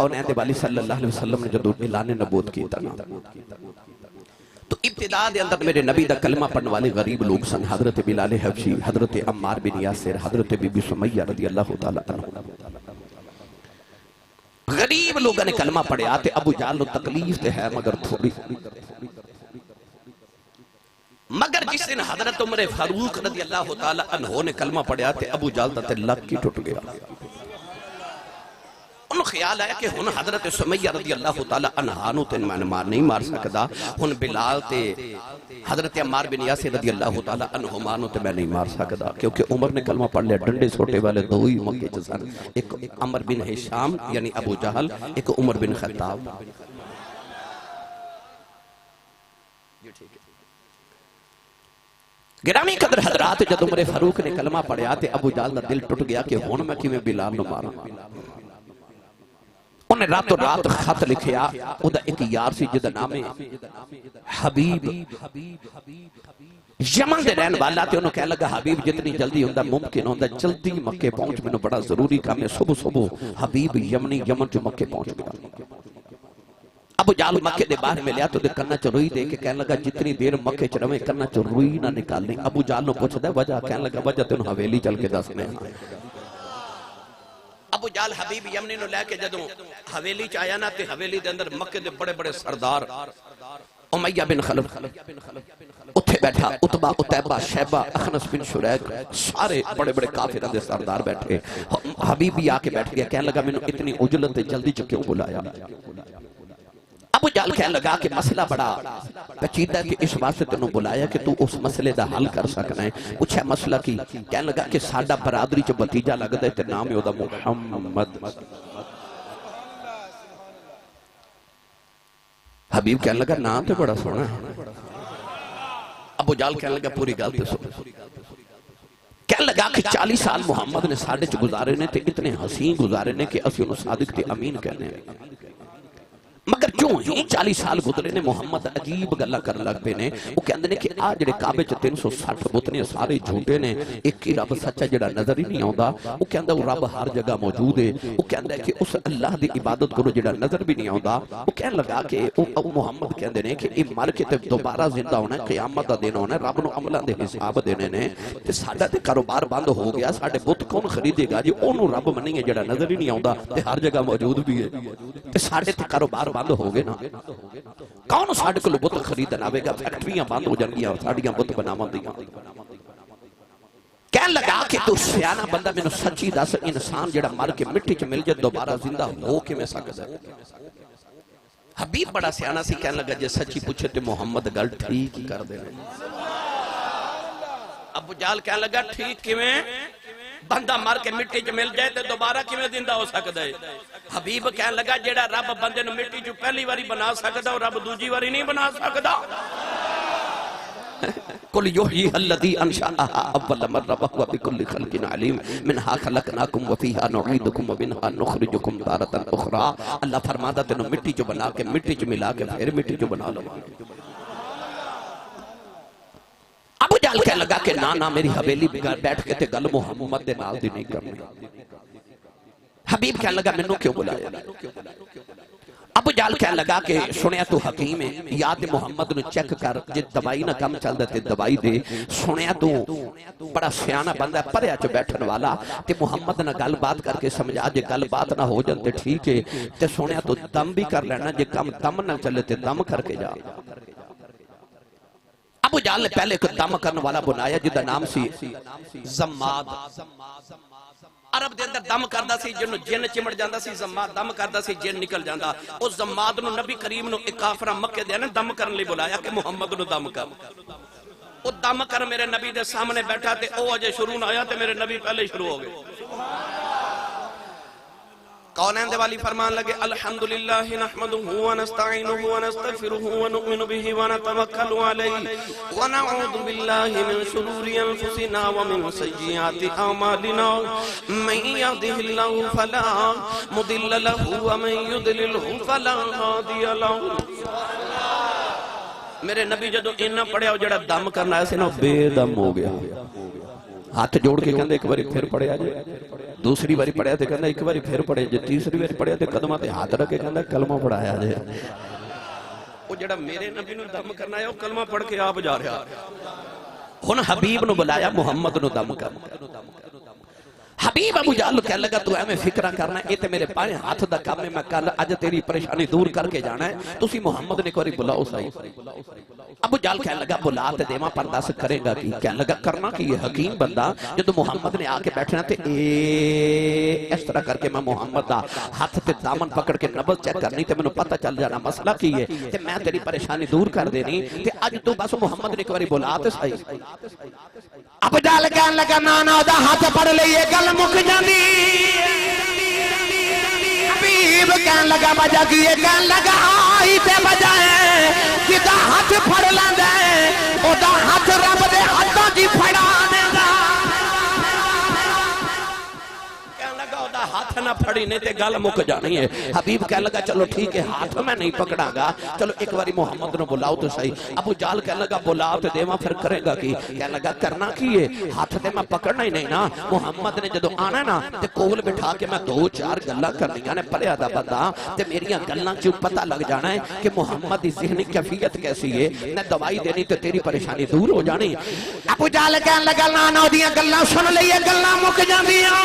कौनैन दे वाली सल्लल्लाहु अलैहि वसल्लम ने जदों ऐलान नबूवत कीता ना तो इब्तिदा दे अंदर मेरे नबी दा कलमा पढ़ने वाले गरीब लोग सन। हजरत बिलाल हबशी, हजरत अम्मार बिन यासिर, हजरत बीबी सुमैया रज़ियल्लाहु ताला अन्हा, गरीब लोगों ने कलमा पढ़िया। ते अबू जहल को तकलीफ ते है मगर थोड़ी, मगर जिस दिन हजरत उमर फारूक रज़ियल्लाहु ताला अन्हु ने कलमा पढ़िया ते अबू जहल दा ते लक ही टुट गया। उन्हें ख्याल आया कि हुन हजरत सुमैया रज़ियल्लाहु ताला अन्हा नूं ते मैं मार नहीं मार सकदा, हुन बिलाल ते हजरत अम्मार बिन यासिर रज़ियल्लाहु ताला अन्हुमा नूं ते मैं नहीं मार सकदा, क्योंकि उमर ने कलमा पढ़ लिया। डंडे छोटे वाले दो ही मक्के च सन, एक अमर बिन हिशाम यानी अबू जहल, एक उमर बिन खत्ताब। गिरामी कदर हजरात, जब उमर फारूक ने कलमा पढ़िया ते अबू जहल दा दिल टुट गया कि हुन मैं किवें बिलाल नूं मारां। उन्हें रातों रात खत लिखिया। उदा एक यार सी जिहदा नाम है हबीब, यमन दे रहने वाला। ते उन्हें कह लगा हबीब जितनी जल्दी हुंदा मुमकिन हुंदा जल्दी मक्के पहुंच, मैनूं बड़ा जरूरी काम है। सुबह सुबह हबीब यमन च मक्के पहुंच गया। अबू जहल मक्के दे बाहर मिलिया तो कन्ना च रुई दे के कहने लगा जितनी देर मक्के च रवे कन्ना च रुई ना निकालनी। अबू जहल नूं पुछदा वजह, कहने लगा वजह तेनूं हवेली चल के दसने। अबू जहल हबीब यमनी नूं लैके जदों हवेली च आया ना ते हवेली दे अंदर मक्के दे बड़े बड़े सरदार उमैया बिन खलफ उत्थे बैठा, उतबा उतैबा शैबा अखनस बिन शुरैक सारे बड़े बड़े काफिरां दे सरदार बैठे। हबीब भी आके बैठ गया, कहने लगा मैनूं इतनी उजलत ते जल्दी च क्यों बुलाया। अबू जहल कहने लगा कि मसला बड़ा पेचीदा है कि इस वास्ते तेनों बुलाया कि तू उस मसले का हल कर सकना है। पूछा मसला की, कहने लगा कि साडा बरादरी च भतीजा लगदा है ते नाम है ओदा मुहम्मद। हबीब कहने लगा नाम तो बड़ा सोहना है। अबू जहल कहने लगा पूरी गल ते सुन। कहने लगा कि 40 साल मुहम्मद ने साडे च गुजारे ने ते इतने हसीन गुजारे ने कि असीं उहनूं सादिक ते अमीन कहने हैं। मगर जो ही 40 साल गुजरे ने मुहम्मद अजीब गल्लां कर लग पे ने। वो कहंदे ने कि आ जेड़े काबे च 360 बुत ने सारे झूठे ने, एक ही रब सच्चा जेड़ा नजर ही नहीं आउंदा। वो कहंदा वो रब हर जगह मौजूद है। वो कहंदा कि उस अल्लाह दी इबादत करो जेड़ा नजर भी नहीं आउंदा। वो कहने लगा कि वो मुहम्मद कहंदे ने कि ये मर के ते दोबारा जिंदा होना, क़यामत दा दिन होना, रब नूं अमलां दे हिसाब देने ने ते साडा ते कारोबार बंद हो गया। साडे बुत कौन खरीदेगा जी? ओनू रब मन्नीए जेड़ा नजर ही नहीं आउंदा ते हर जगह मौजूद भी है ते साडे ते कारोबार बंद हो गए ना। कौन साडे कोल बुत खरीदन आवेगा? फैक्ट्रियां बंद हो जाएंगियां, साडियां बुत बनावंदियां। कहने लगा कि तू सियाना बंदा मैनूं सच्ची दस, इंसान जेड़ा मर के मिट्टी च मिल जाए दोबारा जिंदा हो किवें सकदा है? हबीब बड़ा सियाना सी, कहने लगा जे सच्ची पूछे ते मुहम्मद गल ठीक ही कर दे। अबू जहल कहने लगा ठीक किवें? बंदा मर के मिट्टी च मिल जाए तो दोबारा किवें जिंदा हो सकता है? हबीब कहने लगा जेड़ा रब बंदे नूं मिट्टी च पहली बारी बना सकदा वो रब दूजी बारी नहीं बना सकदा। कुल युहयी अल्लज़ी अंशअहा अव्वल मर्रा व हुवा बिकुल्लि खल्किन अलीम मिनहा खलकनाकुम व फीहा नुईदुकुम व मिनहा नुखरिजुकुम तारतन उखरा। अल्लाह फरमादा तेनों मिट्टी च बना के मिट्टी च मिला के फिर मिट्टी च बना लवांगे। अबू जहल कहने लगा कि ना ना मेरी हवेली बैठ के ते गल मुहम्मद दे नाल दी नहीं करनी। हबीब कहने लगा मैनू क्यों बुलाया? अबू जहल कहने लगा कि सुनिया तू हकीम है, या ते मुहम्मद नूं चेक कर, जे दवाई ना काम चलदा ते दवाई दे। सुनिया तू बड़ा सियाना बंदा परया च बैठन वाला ते मुहम्मद नाल गलबात करके समझा, जे गलबात ना हो जाए ते ठीक है, ते सुनिया तू दम भी कर लेना, जे कम दम ना चले ते दम करके जा। अबू जहल ने पहले एक दम करने वाला बनाया जिसका नाम सी जम्माद। अरब दे अंदर दम करदा सी, जिन्नू जिन चिमड़ जांदा सी जम्माद दम करदा सी, जिन निकल जांदा। उस जम्माद नू नबी करीम नू एक काफरा मक्के दे ने दम करने लई बुलाया कि मुहम्मद नू दम कर। ओ दम कर मेरे नबी दे सामने बैठा ते ओ अजे शुरू ना होया ते मेरे नबी पहले शुरू हो गए। कौनैन दे वाली फरमान लगे अल्हम्दुलिल्लाहि नहमदुहु व नस्तईनुहु व नस्तगफिरुहु व नुमिनु बिही व नतवक्कलु अलैहि व नऊज़ु बिल्लाहि मिन शुरूरि अनफुसिना व मिन सय्यिआति अमालिना मन यहदिहिल्लाहु फला मुदिल्ल लहु व मन युद्लिलहु फला हादिय लहु। मेरे नबी जदों इन्ना पढ़िया जेड़ा दम करना आया सी ना बेदम हो गया। हाथ जोड़ के कहंदे एक बार फिर पढ़िया जे दूसरी बारी पढ़िया तो कहना एक बारी फिर पढ़े, जो तीसरी बारी पढ़िया तो कदमां ते हाथ रख के कहना कलमा पढ़ाया जे। वो जेड़ा मेरे नबी नूं दम करना है वो कलमा पढ़ के आप जा रहा। हुण हबीब नूं बुलाया मुहम्मद नूं दम कर। हबीब अबू जहल कह लगा तू एवें फिक्र करना, ये तो मेरे पाए हाथ दा काम है, मैं कल अज तेरी परेशानी दूर करके जाना है, तुसी मुहम्मद ने एक बारी बुलाओ सही। अबू जहल कह लगा बुला ते देवां पर दस करेगा की? कह लगा करना की है हकीम बंदा, जो मुहम्मद ने आके बैठना ते इस तरह करके मैं मुहम्मद दा हाथ ते दामन पकड़ के नबज चेक करनी ते मैनूं पता चल जाना मसला की है ते मैं तेरी परेशानी दूर कर देनी ते अज तू बस मुहम्मद ने एक बारी बुला ते सही। अबू जहल कहन लगा ना ना ओदा हाथ पड़ लईए गल मुक जांदी। हबीब कहन लगा वजह की है? कहन लगा आई ते वजह है जिदा हाथ फड़ लैंदा है ओदा हाथ रब दे हाथों च फड़ा देंदा। कहन लगा ओदा हाथ ना फड़ी नहीं ते गल मुक जानी है। हबीब कहन लगा चलो ठीक है हाथ मैं नहीं पकड़ागा, चलो एक बारी मुहम्मद नूं बुलाओ तो सही। अबू जहल कहन लगा बुलाओ ते देवां फिर करेगा की? कहन लगा करना की है? हाथ ते मैं पकड़ना ही नहीं ना। मुहम्मद ने जदों आना ना ते कोल बिठा के मैं दो चार गल्लां करनियां ने, पढ़िया दा बंदा ते मेरियां गल्लां च पता लग जाना है कि मुहम्मद दी ज़हनी कैफियत कैसी है, मैं दवाई देनी ते तेरी परेशानी दूर हो जानी। अबू जहल कहन लगा ना ना ओदियां गल्लां सुन लईए गल्लां मुक जांदियां।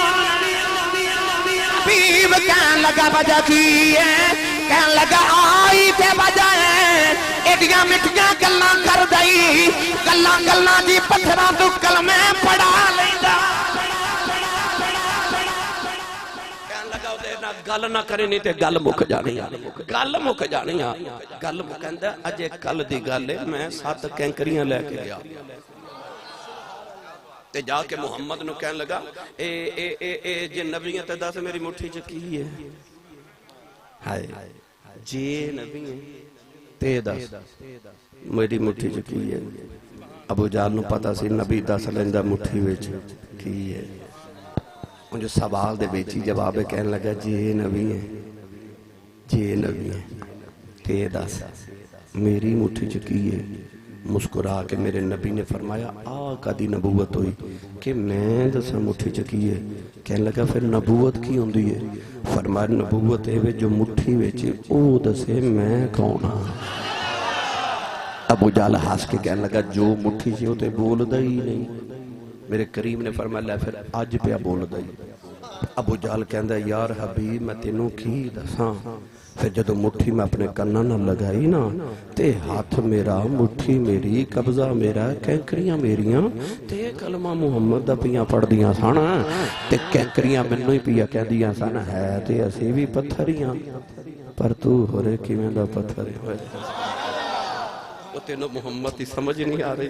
हबीब कहन लगा वजह की है? कहन लगा आई ते वजह है एडियां मिठियां गल्लां कर दई, गल्लां गल्लां दी पत्थरां तू कलमे पढ़ा लैंदा। कहन लगा ओदे नाल गल ना करे नहीं ते गल मुक जानी, गल मुक जानी। गल मुकंदा अजे कल दी गल है, मैं 7 कैंकरियां लेके गया ते जाके मुहम्मद नूं कहन लगा ए जे नबी है ते दस मेरी मुट्ठी च की है? हाय जे नबी है ते दस मेरी मुट्ठी च की है। अबू जहल नूं पता सी नबी दस लैंदा मुट्ठी विच की है। उन जो सवाल दे विच ही जवाब है, कहन लगा जे नबी है जे नबी है ते दस मेरी मुट्ठी च की है। मुस्कुरा के मेरे नबी ने फरमाया आ कदी नबूवत हुई कि मैं दसा मुट्ठी च की है? कहने लगा फिर नबूवत की होंदी है? फरमाया नबूवत है जो मुट्ठी विच ओ दसे मैं कौन हाँ। अबू जहल हस के कहने लगा जो मुट्ठी च ते बोलदा ही नहीं। मेरे करीम ने फरमाया फिर अज पिया बोलदा ही। अबू जहल कहंदा यार हबीब मैं तेनों की दसां? फिर जो मुट्ठी मैं अपने कन्ना न लगाई ना ते हाथ मेरा मुट्ठी मेरी कब्जा मेरा कैंकरियां मेरियां ते कलमा मुहम्मद दा पियां पढ़दियां सन ते कैंकरियां मैनू ही पिया कहदियां सन है ते असीं भी पत्थर ही हां पर तू होरे किवें दा पत्थर होए। ओ तेनों मुहम्मद दी समझ नहीं आ रही।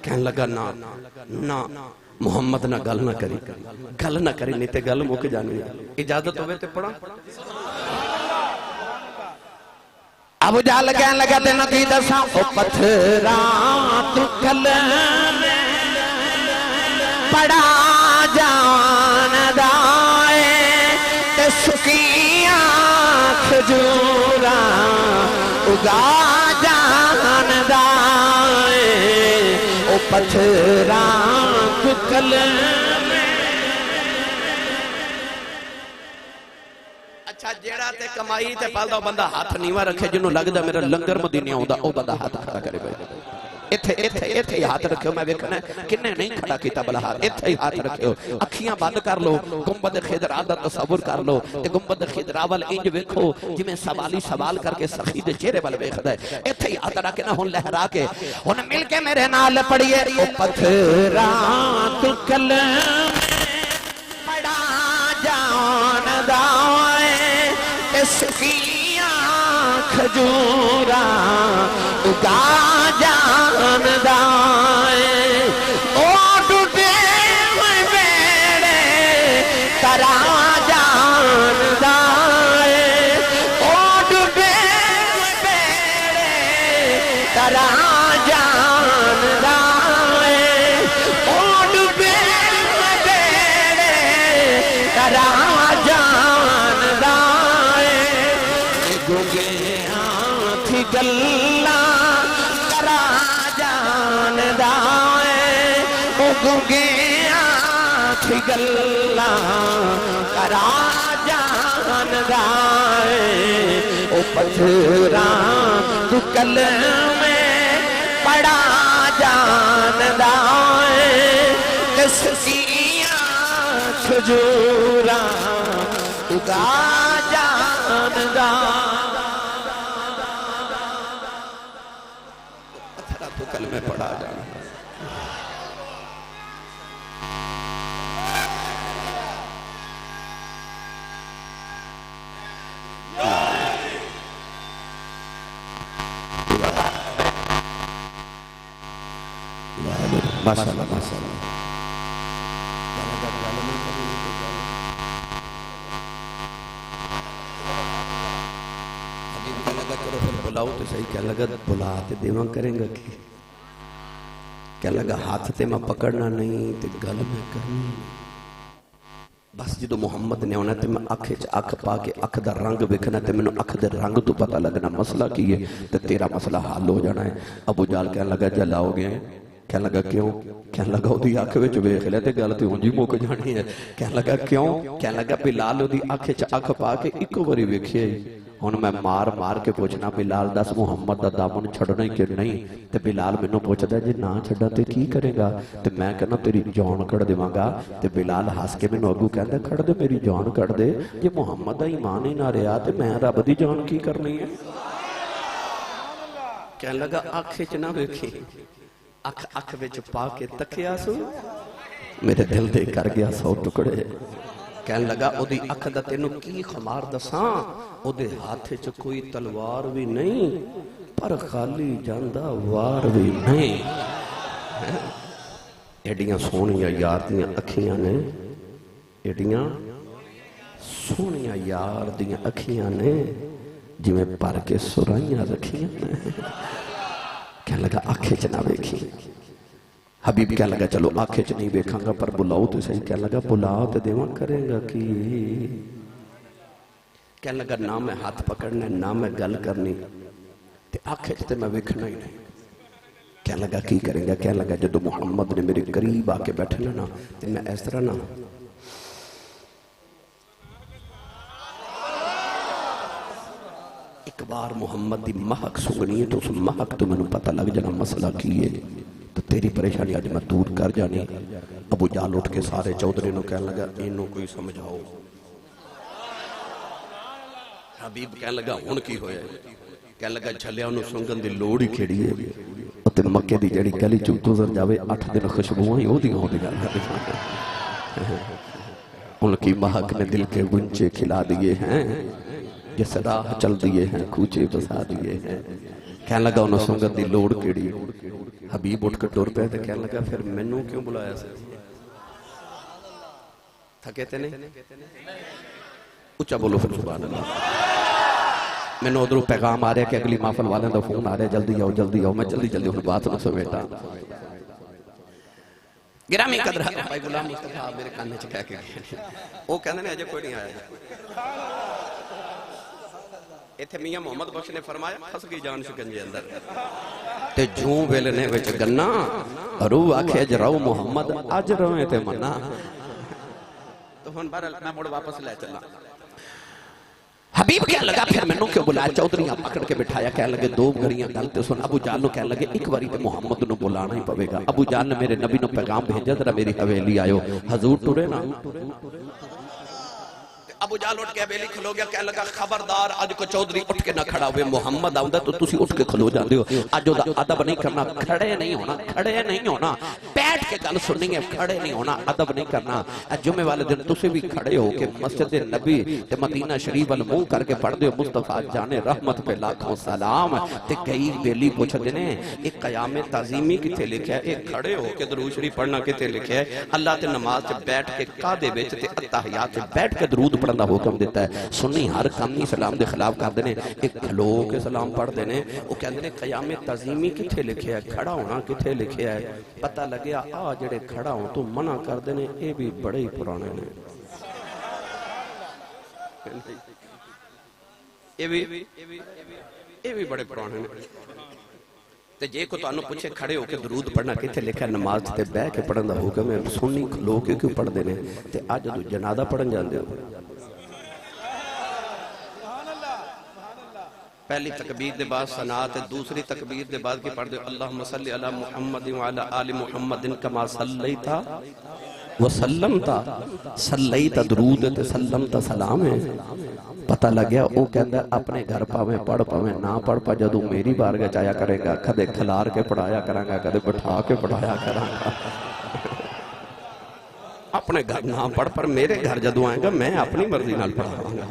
कहन लगा ना ना मुहम्मद ना गल ना करी नहीं ते गल मुक जानी। इजाजत होवे ते पढ़ा। अबू जहल कहन लगा तेनों की दसां ओ पत्थरां तू कल बड़ा जानदा ते सुकियां खजूरां उगा जानदा ओ पत्थरां तू कल। अच्छा जेड़ा ते कमाई ते पालदा बंदा हाथ नीवा रखे, जिन्हों लगदा मेरा लंगर मदीने आउंदा ओ बंदा हाथ खड़ा करे। भाई इत्थे इत्थे इत्थे हाथ रखियो, मैं वेखना किन्ने नहीं खड़ा कीता भला हाथ। इत्थे ही हाथ रखियो, अखियां बंद कर लो, गुंबद खिदरा दा तसव्वुर कर लो ते गुंबद खिदरा वाल इंज वेखो जिवें सवाली सवाल करके सखी दे चेहरे वाल वेखदा है। इत्थे ही हाथ रख के ना हुन लहरा के हुन मिल के मेरे नाल पढ़िए ओ पत्थरां तू कल बड़ा जानदा सुकियां खजूरां उगा जानदा ओ डूबे बेड़े तरा जानदा ओ डूबे बेड़े तरा जानदा ओ डूबे बेड़े तरा जानदा गल्ला करा जानदा ओ गुंगिया थी गल्ला करा जानदा ओ पथरा तू कल में पड़ा जानदा किसकिया खजूरा उगा जानदा पथरा तू कल में पड़ा जानदा माशाअल्लाह माशाअल्लाह बुलाओ तो सही क्या लगा बुला ते देवा करेंगे कि क्या लगा हाथ ते मैं पकड़ना नहीं ते गल में करनी बस जो मुहम्मद ने आना तो मैं अख च अख पा के अख का रंग वेखना तो मैंने अख के रंग तो पता लगना मसला की है तो तेरा मसला हल हो जाना है। अबू जाल कह लगा जलाओगे कह लगा क्यों कह लगा उदी अख विच वेख लिया ते गल ते उंज ही मुक जानी है। कह लगा क्यों कह लगा बिलाल उदी अख च अख पा के इको बारी वेखिया हुण मैं मार मार के पूछना बिलाल दस मुहम्मद का दामन छड़ना ही कि नहीं तो बिलाल मैनू पूछता जे ना छड़ा तो की करेगा तो मैं कहना तेरी जान कड़ देवांगा तो बिलाल हस के मैनू अगू कहता कड़ दे मेरी जान कड़ दे जे मुहम्मद का ईमान ही ना रहा तो मैं रब की जान की करनी है। कह लगा अख च ना वेखी अख अख विच पा के तकिया सू मेरे दिल दे कर गया 100 टुकड़े। कहन लगा ओदी अख दा तेनू की खमार दसां ओदे हाथ च कोई तलवार भी नहीं पर खाली जांदा वार भी नहीं। एडियां सोहणियां यार दियां अखियां ने एडियां सोहणियां यार दियां अखियां ने जिवें भर के सुराइयां रखियां ने। कहन लगा आखे च ना वेखी हबीब कह लगा चलो आखे च नहीं वेखांगा पर बुलाओ तो सही। कह लगा बुलाओ तो देवा करेगा कि कह लगा ना मैं हाथ पकड़ना ना मैं गल करनी ते आखे च मैं वेखना ही नहीं। कह लगा की करेगा कह लगा जो मुहम्मद ने मेरे करीब आके बैठना ना तो मैं इस तरह ना एक बार मुहम्मद की महक सुगनी है तो उस महक तो मैनू पता लग जाना मसला की है तो तेरी परेशानी अज मैं दूर कर जानी। अबू जाल उठ के सारे चौधरी को कह लगा इनू कोई समझाओ। हबीब कह लगा हुण की होया कह लगा झलिया उन्होंने सुंघन की लोड़ ही केड़ी है मक्के की जड़ी गली चू गुजर जाए 8 दिन खुशबुआ ही उनकी महक ने दिल के गुंचे खिला दिए हैं जिस राह चल दिए हैं कूचे बसा दिए हैं। कह लगा उन्होंने सुंघन की लोड़ केड़ी। हबीब उठ के टुर पे तो कह लगा फिर मैनू क्यों बुलाया थके ते नहीं उच्चा बोलो फिर सुभान अल्लाह। मैनू उधरों पैगाम आ रहा कि अगली महफिल वाले का फोन आ रहा जल्दी आओ मैं जल्दी जल्दी उन्हें बात न समेटा। गिरामी कदर भाई गुलाम मुस्तफा मेरे कान च कह के वो कहते अजे कोई नहीं आया। इत्थे मियां मोहम्मद बख्श ने फरमाया फस गई जान शिकंजे अंदर ते जूं वेलने विच गन्ना रू आखे जराओ मुहम्मद अज रोए ते मना। तो हुण बहरहाल मैं मुड़ वापस ले चला। हबीब कह लगा फिर मैनू क्यों बुलाया। चौधरियां पकड़ के बिठाया कह लगे 2 घड़ियां गल ते सुन। अबू जाल कह लगे एक बारी तो मुहम्मद नू बुलाना ही पवेगा। अबू जाल ने मेरे नबी नू पैगाम भेजा जरा मेरी हवेली आयो हजूर टुरे ना। अबू जाल उठ के हवेली खलो गया कह लगा खबरदार अज को चौधरी उठ के ना खड़ा हुए मुहम्मद आउंदा तो तुसी उठ के खलो जाते हो। अज ओदा अदब नहीं करना खड़े नहीं होना बैठ के गल सुननी है खड़े नहीं होना अदब नहीं करना। जुमे वाले दिन तुसी भी खड़े हो के मस्जिद नबी ते मदीना शरीफ वाल मुंह करके पढ़दे हो मुस्तफा जाने रहमत पे लाखों सलाम ते कई बेली पूछदे ने ये कयाम ताजीमी किथे लिखा है। ये खड़े हो के दरूद शरीफ पढ़ना किथे लिखा है। अल्लाह ते नमाज च बैठ के कादे विच ते अत्तहियात च बैठ के दरूद पढ़न दा हुक्म दिता है। सुन्नी हर काम ही सलाम के खिलाफ करते हैं। एक खलो के सलाम पढ़ते हैं वो कहते हैं कयाम तजीमी किथे लिखे है खड़ा होना किथे लिखे है। पता लगे आ जेड़े खड़ा हो तो मना करते हैं ये भी बड़े ही पुराने ने ये भी बड़े पुराने ने ते जे को तुहानू पूछे खड़े होकर दरूद पढ़ना किथे लिखा नमाज ते बह के पढ़न दा हुक्म है, सुन्नी खलो के क्यों पढ़ते हैं? ते अज जदों जनाजा पढ़न जाते हो पहली तकबीर के बाद सना ते दूसरी तकबीर के बाद की पढ़ते हो अल्लाहुम्मा सल्ली अला मुहम्मद व अला आलि मुहम्मदिन कमा सल्लैता व सल्लमता। सल्लैता दरूद ते सल्लमता सलाम है। पता लग गया वो कहता अपने घर भावें पढ़ भावें ना पढ़ पा, जदों मेरी बारगाह च आया करेगा कदे खिलार के पढ़ाया करांगा, कदे बिठा के पढ़ाया करांगा। अपने घर ना पढ़ पर मेरे घर जदों आएगा मैं अपनी मर्जी नाल पढ़ावांगा।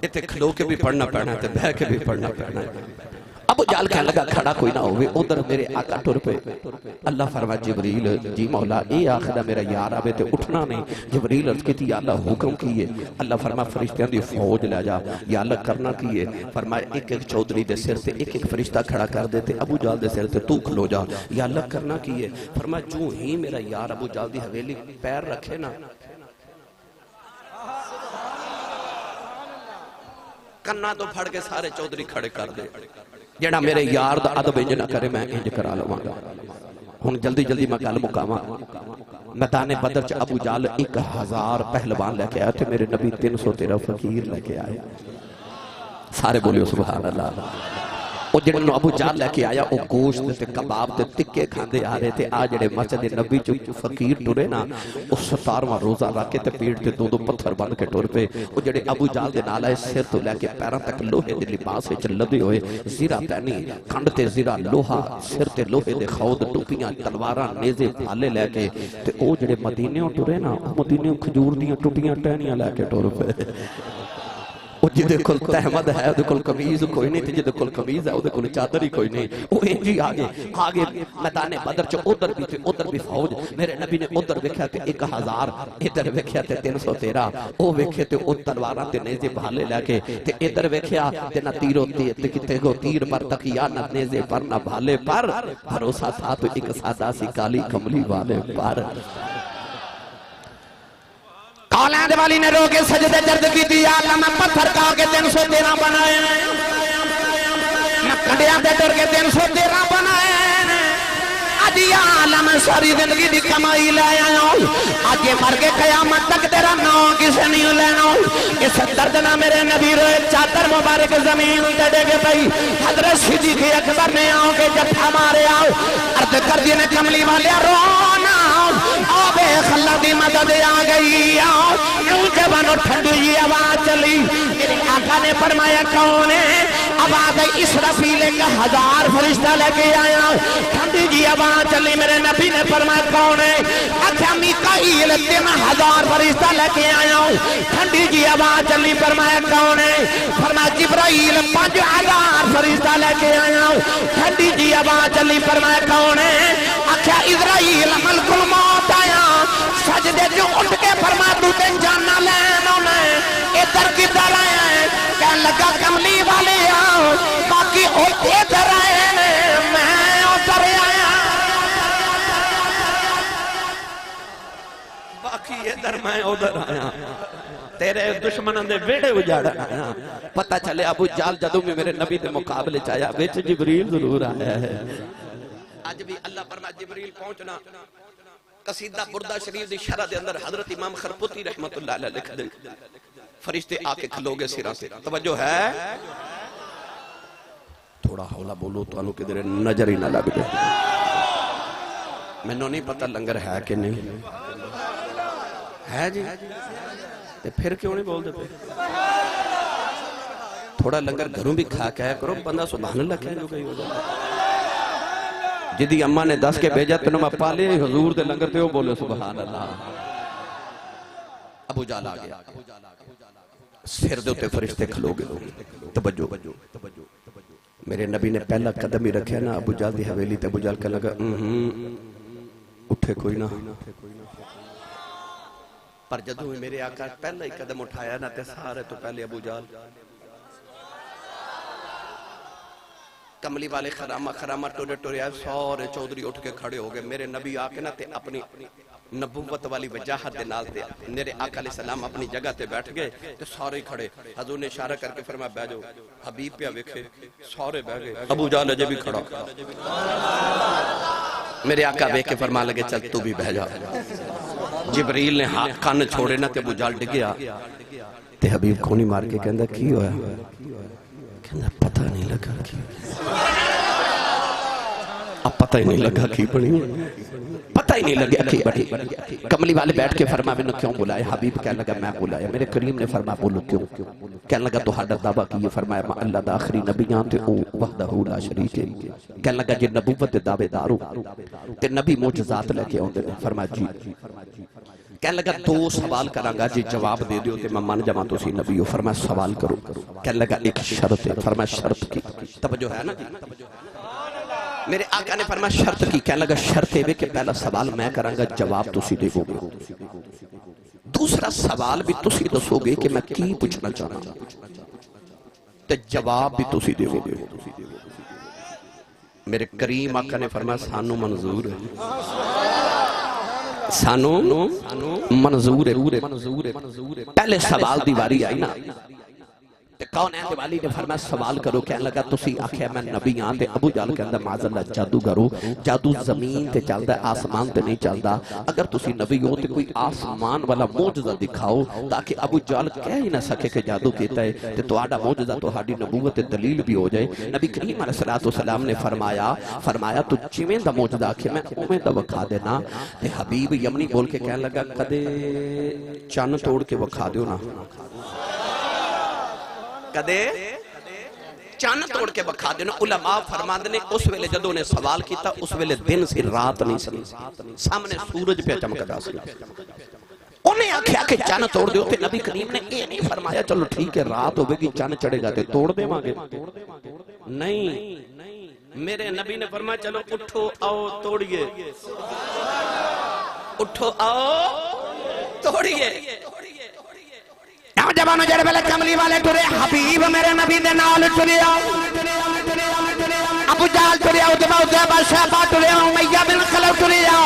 इतने खलो के भी पढ़ना पैना है, बह के भी पढ़ना पैना है। अबू जहल कहने लगा खड़ा कोई ना होवे, उधर मेरे आका टुर पे। अल्लाह फरमाया जिबरील जी मौला ये आखदा मेरा यार आवे ते उठना नहीं। जिबरील अर्ज की अल्लाह हुक्म की है। अल्लाह फरमाया फरिश्तियां दी फौज ले जा। या अल्लाह करना की है? फरमाया एक एक चौधरी दे सिर ते एक एक फरिश्ता खड़ा कर दे ते अबू जहल दे सिर ते तू खलो जा। या अल्लाह करना की है? फरमाया जो ही मेरा यार अबू जहल दी हवेली पैर रखे ना कन्ना तो फड़ के सारे चौधरी खड़े कर दे। जेड़ा मेरे यार दा अदब इंज ना करे मैं इंज करा लवांगा। हुण जल्दी जल्दी मैं गल मुकावां। मैदान बदर च अबू जहल 1000 पहलवान लेके आया थे, मेरे नबी 313 फकीर लेके आए। सारे बोलियो सुभान अल्लाह। वो जिन्हें अबू जहल लेके आया वो गोश्त ते कबाब ते टिक्के खांदे आ रहे थे। आ जेड़े मस्जिद नबी च फकीर टुरे ना वो 17वां रोजा रख के ते पीठ ते 2-2 पत्थर बन के टुर पे। वो जेड़े अबू जहल दे नाल आए सिर तो लैके पैरों तक लोहे दे लिबास विच लदे होए, जीरा पहनी खंड ते जीरा लोहा, सिर ते लोहे दे खौद टुपियां तलवारां नेज़े भाले लैके ते ओ जेड़े मदीने टुरे ना मदीने खजूर दियां टुटियां टहनियां लैके टुर पे। जिदे कोल तहमद है उहदे कोल कमीज कोई नहीं, जिदे कोल कमीज है उहदे कोल चादर ही कोई नहीं। वो इंज ही आगे मैदान बदर च उधर भी फौज। मेरे नबी ने उधर वेख्या ते 1000, इधर वेख्या ते 313। ओ वेखे ते ओ तलवारां ते नेज़े भाले लेके ते इधर वेख्या ते ना तीरो ते किते को तीर पर तकिया ना नेज़े पर ना भाले पर, भरोसा था तो एक सादा सी काली कमली वाले पर। औलाद वाली ने रोके सजदे दर्द की दी अल्लाह मैं पत्थर का के 313 बनाए, मैं कंडिया दे डर के 313 बनाए। आज आलम सारी जिंदगी दी कमाई ले आया, आज मर के कयामत तक तेरा नाम किसे नहीं लेना। इस दर्द ना मेरे नबी रोए, चादर मुबारक जमीन ते डिग पई। हजरत सिद्दीक़ अकबर ने आओ के जत्था मारे आओ अर्ज कर दी ने कमली वाले रोना आवे खल्ला दी मदद आ गई। जवानों ठंडी जी आवाज चली, मेरे आका ने फरमाया कौन है? आवाज इसराफील का 1000 फरिश्ता लेके आया। ठंडी जी आवाज चली, मेरे नबी ने फरमाया कौन है? अच्छा मीकाईल 3000 फरिश्ता लेके आया। ठंडी जी आवाज चली, फरमाया कौन है? फरमाया जिब्राइल 5000 फरिश्ता लेके आया। ठंडी जी आवाज चली, फरमाया कौन है? अच्छा इजराइल मलकुल मौत आया। सजदे जो उठ के फरमा तू ते जाना लैन आना इधर किधर आया है? कह लगा कमली वाले आओ, बाकी इधर आए ने मैं उधर आया, बाकी इधर मैं उधर आया। तेरे दुश्मनों दे वेड़े उजाड़ा आया। पता चले अबू जहल जदों भी मेरे नबी के मुकाबले च आया विच जिबरील जरूर आया है। आज भी अल्लाह फरमाए जिबरील पहुंचना। कसीदा बुरदा शरीफ दी शरह दे अंदर हजरत इमाम खरपुती रहमतुल्लाह अलैह लिख दे फरिश्ते आके खलोगे सिरा से। तवज्जो है? थोड़ा हौला बोलो तो किधर नजर ही ना लग जाए। मैनू नहीं पता लंगर है कि नहीं है जी, ते फिर क्यों नहीं बोलते पे? थोड़ा लंगर घरों भी खा के करो, बंदा सुभान अल्लाह कह गई हो जाए। जिदी अम्मा ने दस के भेजा तेन मैं पाले हजूर दे लंगर ते बोले सुभान अल्लाह। अबू जहल आ गया, सिर दे उत्ते फरिश्ते खलो गए। तवज्जो, मेरे नबी ने पहला कदम ही रखा ना अबू जहल दी हवेली ते अबू जहल कहने लगा उठे कोई ना। पर जदों मेरे आका पहला ही कदम उठाया ना ते सारे तो पहले अबू जहल कमली वाले खरामा खरामा टोरे टोरे आए। सारे चौधरी उठ के खड़े हो गए। मेरे नबी आके ना ते अपनी नबूवत वाली वजाहत दे नाल ते मेरे आका अलैहि सलाम अपनी जगह ते बैठ गए ते सारे खड़े। हजूर ने इशारा करके फरमाया बैठ जाओ। हबीब पे वेखे सारे बैठ गए, अबू जहल अजे भी खड़ा। मेरे आका वेख के फरमा लगे चल तू भी बह जा। जिबरील ने हाथ कान छोड़े ना ते अबू जहल डिग गया ते हबीब खोनी मार के कहंदा की होया? कहंदा पता नहीं लगा की, अब पता ही नहीं लगा की बनी, पता ही नहीं लगा कि बड़ी। कमली वाले बैठ के फरमा मैंने क्यों बुलाया? हबीब कहने लगा मैं बुलाया। मेरे करीम ने फरमा बोलो क्यों? कहने लगा तो हाडा दावा की है। फरमाया मैं अल्लाह दा आखिरी नबी हां ते ओ वहदहू ला शरीक है। कहने लगा जे नबूवत दे दावेदार हो ते नबी मोजज़ात लेके आउंदे ने। फरमाया जी। कहने लगा दो सवाल करांगा जी जवाब दे दियो ते मैं मान जावां तुसी नबी हो। फरमाया सवाल करो। कहने लगा एक शर्त है। फरमाया शर्त की? तवज्जो है ना? मेरे आका ने फरमाया शर्त की? कहने लगा शर्त है कि पहला सवाल मैं करांगा जवाब तुसी देवोगे, दूसरा सवाल भी तुसी दसोगे कि मैं की पूछना चाहना ते जवाब भी तुसी देवोगे। मेरे करीम आका ने फरमाया सानू मंजूर है, सानू मंजूर है। पहले सवाल दी वारी आई ना ते कौन है? दिवाली ने फरमाया सवाल करो। कहने लगा तुसी आख्या मैं नबी हां ते अबू जहल कहंदा माज़अल्लाह जादूगर हो, जादू जमीन ते चलदा आसमान ते नहीं चलदा। अगर तुसी नबी हो तो कोई आसमान वाला मोजज़ा दिखाओ ताकि अबू जहल कह ही ना सके कि जादू कीता है ते तुहाडा मोजज़ा तुहाडी नबूवत ते दलील भी हो जाए। नबी करीम अलैहिस्सलाम ने फरमाया तू जिवें दा मोजज़ा आखे मैं उवें दा विखा देना। ते हबीब यमनी बोल के कहने लगा कदे चन्न तोड़ के विखा दियो ना, कदे चन्न तोड़ के बखा देना। उलमा फरमांदे ने उस वेले जदों ने सवाल किया उस वेले दिन सी रात नहीं सी, सामने सूरज पे चमकदा सी। उन्हें आख्या कि चन्न तोड़ दियो ते नबी करीम ने ये नहीं फरमाया चलो ठीक है रात होगी चन्न चढ़ेगा ते तोड़ देवांगे, नहीं। मेरे नबी ने फरमाया चलो उठो आओ तोड़िए, उठो आओ तोड़िए। नौजवानों जड़े वेले कमली वाले टुरे हबीब मेरे नबी दे नाल टुरिया, अबू जहल टुरिया, उतबा शैबा टुरिया, उमैया बिन खलफ टुरिया,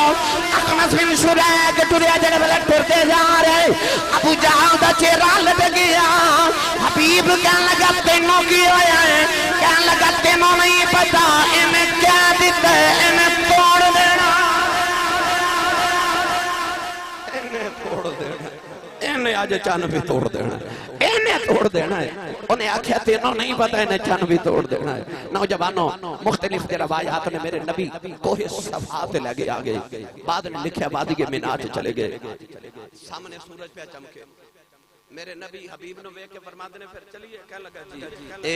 अखनस बिन शुरैक टुरिया। जड़े वेले टुरते जा रहे अबू जहल दा चेहरा लट गया। हबीब कहने लगा तेनों की होया है? कहने लगा तेनों नहीं पता इन्हें क्या दिता है, इन्हें तोड़ देना, इन्हें तोड़ देना, इन्हें आज चन्न भी तोड़ देना, इन्हें तोड़ देना है। उन्हें आख्या तेनों नहीं पता इन्हें चन्न भी तोड़ देना है। नौजवानों मुख्तलिफ रवायात ने मेरे नबी कोहे सफा ते लगे आ गए, बाद में लिखा वादी के मीनार चले गए, सामने सूरज पे चमके। मेरे नबी हबीब ने वेख के फरमाते ने फिर चलिए। कह लगा जी ए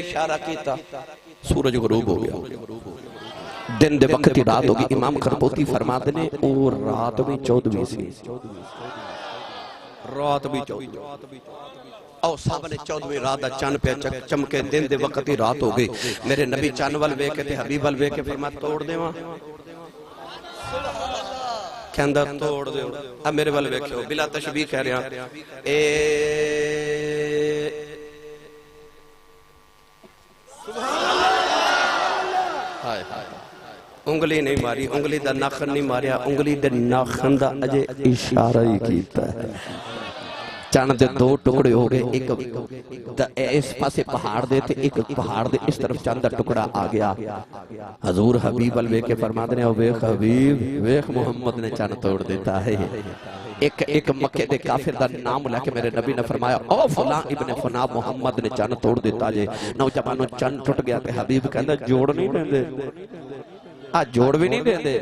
इशारा कीता सूरज गुरूब हो गया, दिन दे वक्त ही रात होगी। इमाम खरपोती फरमाते ने ओ रात भी 14वीं सी, रात भी 14 और सामने 14वीं रात दा चन्न पे चमके, दिन दे वक्त ही रात हो गई। मेरे नबी चन्न वाल वेख के हबीब वाल वेख के फरमाया तोड़ देवां? कहंदा तोड़ दो। अब मेरे वाल वेखो बिला तशबीह कह रहा ए हाय हाय उंगली नहीं मारी, उंगली दा नाखन नहीं मारिया, उंगली दे नाखन दा अजे इशारा ही कीता है। चन्न दे दो टुकड़े हो गए, एक इस पासे पहाड़ दे ते एक पहाड़ दे इस तरफ चन्न दा टुकड़ा आ गया। हजूर हबीब वाल वेख के फरमाते ने वेख हबीब वेख मोहम्मद ने चन्न तोड़ देता है। एक मक्के दे काफिर दा नाम लेके मेरे नबी ने फरमाया ओ फलां इब्न फना मोहम्मद ने चन्न तोड़ देता जे। नौजवानों चन्न टुट गया ते हबीब कहंदा जोड़ नहीं देंदे, आ जोड़ भी नहीं देंदे।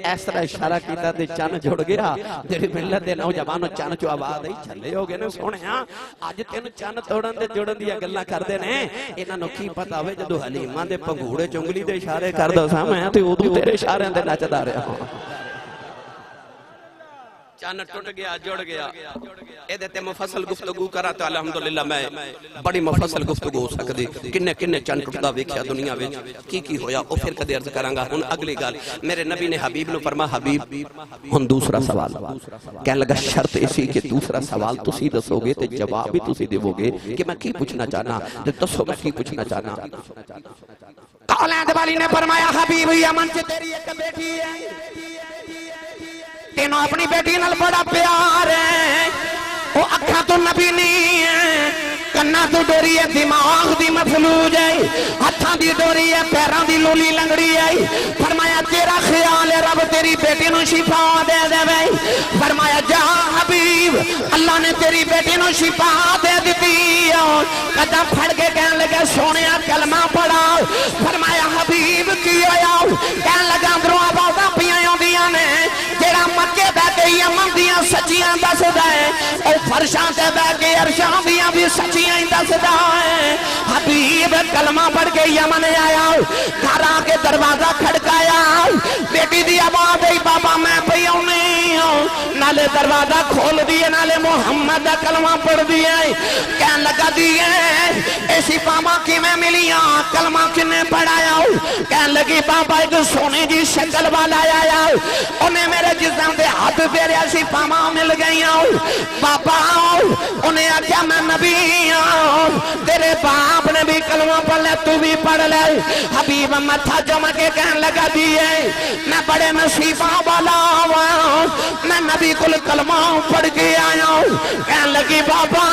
इस तरह इशारा किया ते चन्न जुड़ गया। जेड़ी मिलत दे नौजवानों चन्न चो आवाज आई छले हो गए ने सोहणिया अज तेन चन्न तोड़न ते जुड़न दी गल्लां करदे ने। इन्हां नूं की पता होवे जदों हलीमा दे पंघूड़े च उंगली दे इशारे करदा सां मैं ते उदों तेरे इशारियां ते नचदा रहा। चन्न टुट गया जुड़ गया। एदे ते मुफस्सल गुफ्तगू करा तो अल्हम्दुलिल्लाह मैं बड़ी मुफस्सल गुफ्तगू हो सकदी। किन्ने किन्ने चन्न टुटदा वेख्या दुनिया विच की होया ओ फिर कदे अर्ज करांगा। हुण अगली गल मेरे नबी ने हबीब नूं फरमाया हबीब हुण दूसरा सवाल। कहने लगा शर्त इसी कि दूसरा सवाल तुसी दसोगे ते जवाब भी तुसी देवोगे कि मैं की पूछना चाहना ते दसो मैं की पूछना चाहना। औलाद वाली ने फरमाया हबीब यमन च तेरी एक बेटी है, तेनों अपनी बेटी नाल बड़ा प्यार है। वो अखा तो नबी नहीं है, कन्ना तो डोरी है, दिमाग दी मफलूज है, हथा दी डोरी है, पैरों दी लोली लंगड़ी है। फरमाया तेरा ख्याल है रब तेरी बेटी नु शिफा दे देवे। फरमाया जा हबीब अल्लाह ने तेरी बेटी नु शिफा दे दी। कदम फड़ के कहने लगे सोने कलमा पढ़ा। फरमाया हबीब की होया, कहने लगा अंदरों आवाज़ां पियां आउंदियां ने, जेड़ा मक्के बह के यमन दियां सच्चियां दसदा है और फरशां ते बह के अरशां दियां भी सच्चियां ही दसदा है। हबीब कलमा पढ़ के यमन आया, घर आके दरवाजा खड़काया, बेटी दी आवाज़ आई बाबा मैं पई आउनी हूं, नाले दरवाजा खोल दिए नाले मुहम्मद दा कलमा पढ़ दिए। कहने लगा दिए ऐसी पामा किवें मिलियां, कलमा किन्ने पढ़ाया? कहने लगी बाबा एक सोने की शक्ल वाला आया, उन्हें मेरे जिस्म दे हाथ फेरे ऐसी पामा मिल गई। बाबा उन्हें आख्या मैं नबी हूं, तेरे बाप ने भी कलमा पढ़ ले तू भी पढ़ ले। हबीब मथा जम के कहने लगा दिए मैं बड़े नसीबा वाला हूं, मैं नबी कुल कलमा पढ़ के आया हूं। कहने लगी बाबा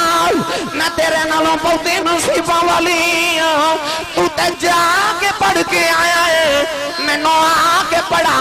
मैं तेरे नालों बहुत नसीबा वाली हूं, तू तो जाके पढ़ के आया है, मैनू आके पढ़ा